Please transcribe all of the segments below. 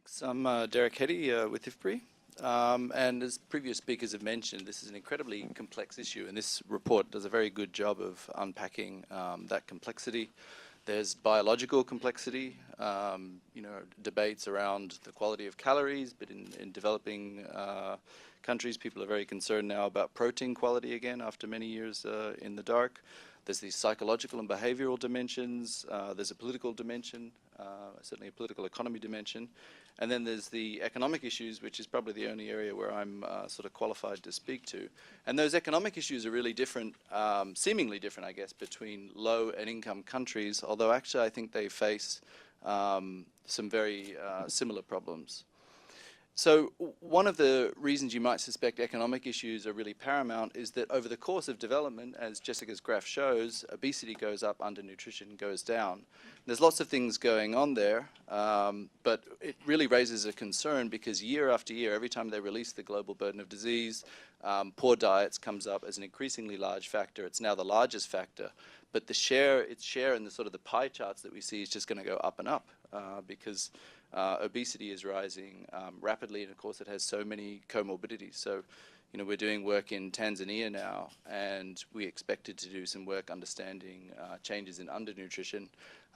Thanks. I'm Derek Headey with IFPRI. And as previous speakers have mentioned, this is an incredibly complex issue, and this report does a very good job of unpacking that complexity. There's biological complexity, debates around the quality of calories, but in developing countries, people are very concerned now about protein quality again after many years in the dark. There's these psychological and behavioral dimensions. There's a political dimension, certainly a political economy dimension. And then there's the economic issues, which is probably the only area where I'm sort of qualified to speak to. And those economic issues are really different, seemingly different, I guess, between low and income countries, although actually I think they face some very similar problems. So one of the reasons you might suspect economic issues are really paramount is that over the course of development, as Jessica's graph shows, obesity goes up, undernutrition goes down. There's lots of things going on there, but it really raises a concern because year after year, every time they release the global burden of disease, poor diets comes up as an increasingly large factor. It's now the largest factor, but its share in the sort of the pie charts that we see is just going to go up and up because obesity is rising rapidly, and of course it has so many comorbidities. So, we're doing work in Tanzania now, and we expected to do some work understanding changes in undernutrition.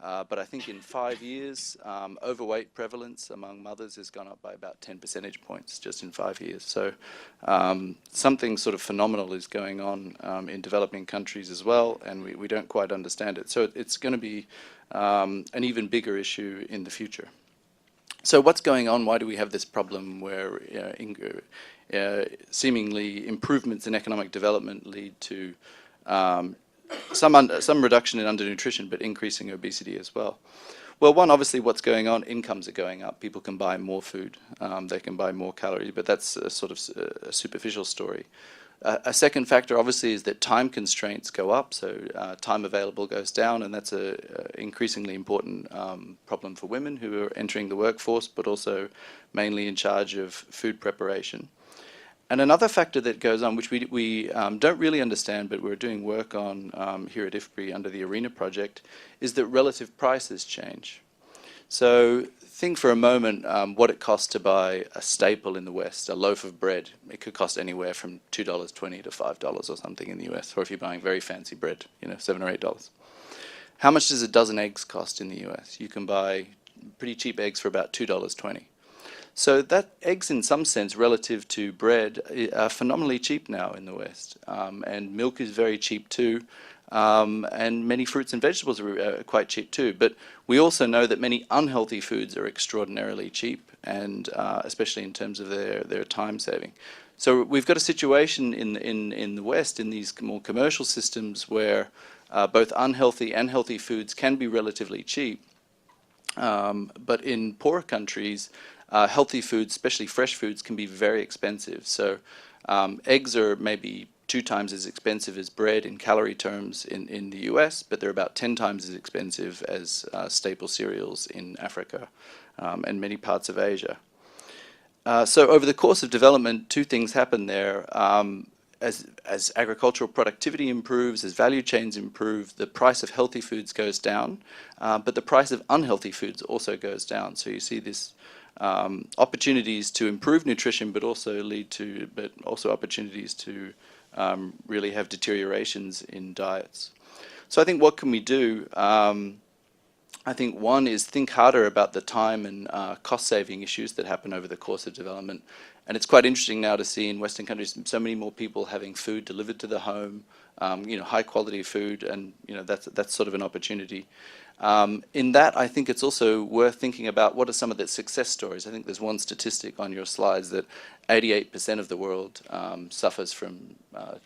But I think in 5 years, overweight prevalence among mothers has gone up by about 10 percentage points just in 5 years. So something sort of phenomenal is going on in developing countries as well, and we don't quite understand it. So it's going to be an even bigger issue in the future. So what's going on? Why do we have this problem where seemingly improvements in economic development lead to some reduction in undernutrition, but increasing obesity as well? Well, one, obviously what's going on, incomes are going up. People can buy more food. They can buy more calories, but that's a sort of a superficial story. A second factor, obviously, is that time constraints go up, so time available goes down, and that's an increasingly important problem for women who are entering the workforce, but also mainly in charge of food preparation. And another factor that goes on, which we don't really understand, but we're doing work on here at IFPRI under the ARENA project, is that relative prices change. So think for a moment what it costs to buy a staple in the West, a loaf of bread. It could cost anywhere from $2.20 to $5 or something in the US, or if you're buying very fancy bread, $7 or $8. How much does a dozen eggs cost in the US? You can buy pretty cheap eggs for about $2.20. So that eggs, in some sense, relative to bread, are phenomenally cheap now in the West. And milk is very cheap too. And many fruits and vegetables are quite cheap too. But we also know that many unhealthy foods are extraordinarily cheap, and especially in terms of their time saving. So we've got a situation in the West, in these more commercial systems, where both unhealthy and healthy foods can be relatively cheap. But in poorer countries, healthy foods, especially fresh foods, can be very expensive. So eggs are maybe 2 times as expensive as bread in calorie terms in the US, but they're about 10 times as expensive as staple cereals in Africa and many parts of Asia. So over the course of development, 2 things happen there. As agricultural productivity improves, as value chains improve, the price of healthy foods goes down, but the price of unhealthy foods also goes down. So you see this opportunities to improve nutrition, but also opportunities to really have deteriorations in diets. So I think what can we do? I think one is think harder about the time and cost-saving issues that happen over the course of development. And it's quite interesting now to see in Western countries so many more people having food delivered to the home, high-quality food, and that's sort of an opportunity. In that, I think it's also worth thinking about what are some of the success stories. I think there's one statistic on your slides that 88% of the world suffers from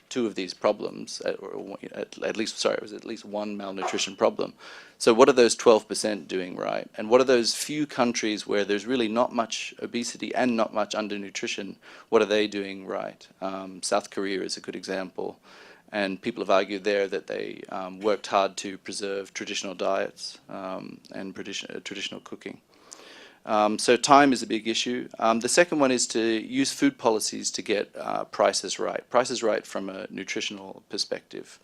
2 of these problems, or at least one malnutrition problem. So what are those 12% doing right? And what are those few countries where there's really not much obesity and not much undernutrition? What are they doing right? South Korea is a good example. And people have argued there that they worked hard to preserve traditional diets and traditional cooking. So time is a big issue. The second one is to use food policies to get prices right from a nutritional perspective.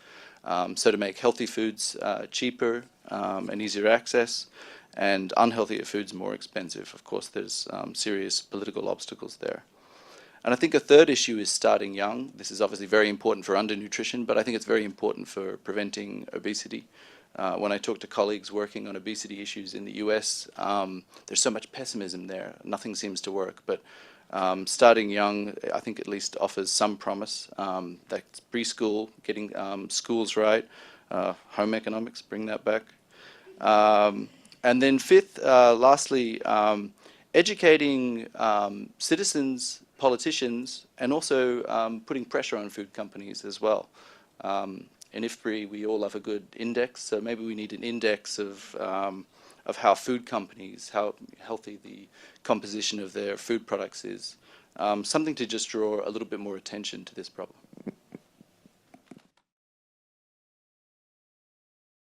So to make healthy foods cheaper and easier to access, and unhealthier food's more expensive. Of course, there's serious political obstacles there. And I think a third issue is starting young. This is obviously very important for undernutrition, but I think it's very important for preventing obesity. When I talk to colleagues working on obesity issues in the US, there's so much pessimism there. Nothing seems to work. But starting young, I think at least offers some promise. That's preschool, getting schools right, home economics, bring that back. And then fifth, lastly, educating citizens, politicians, and also putting pressure on food companies as well. In IFPRI, we all love a good index, so maybe we need an index of how food companies, how healthy the composition of their food products is. Something to just draw a little bit more attention to this problem.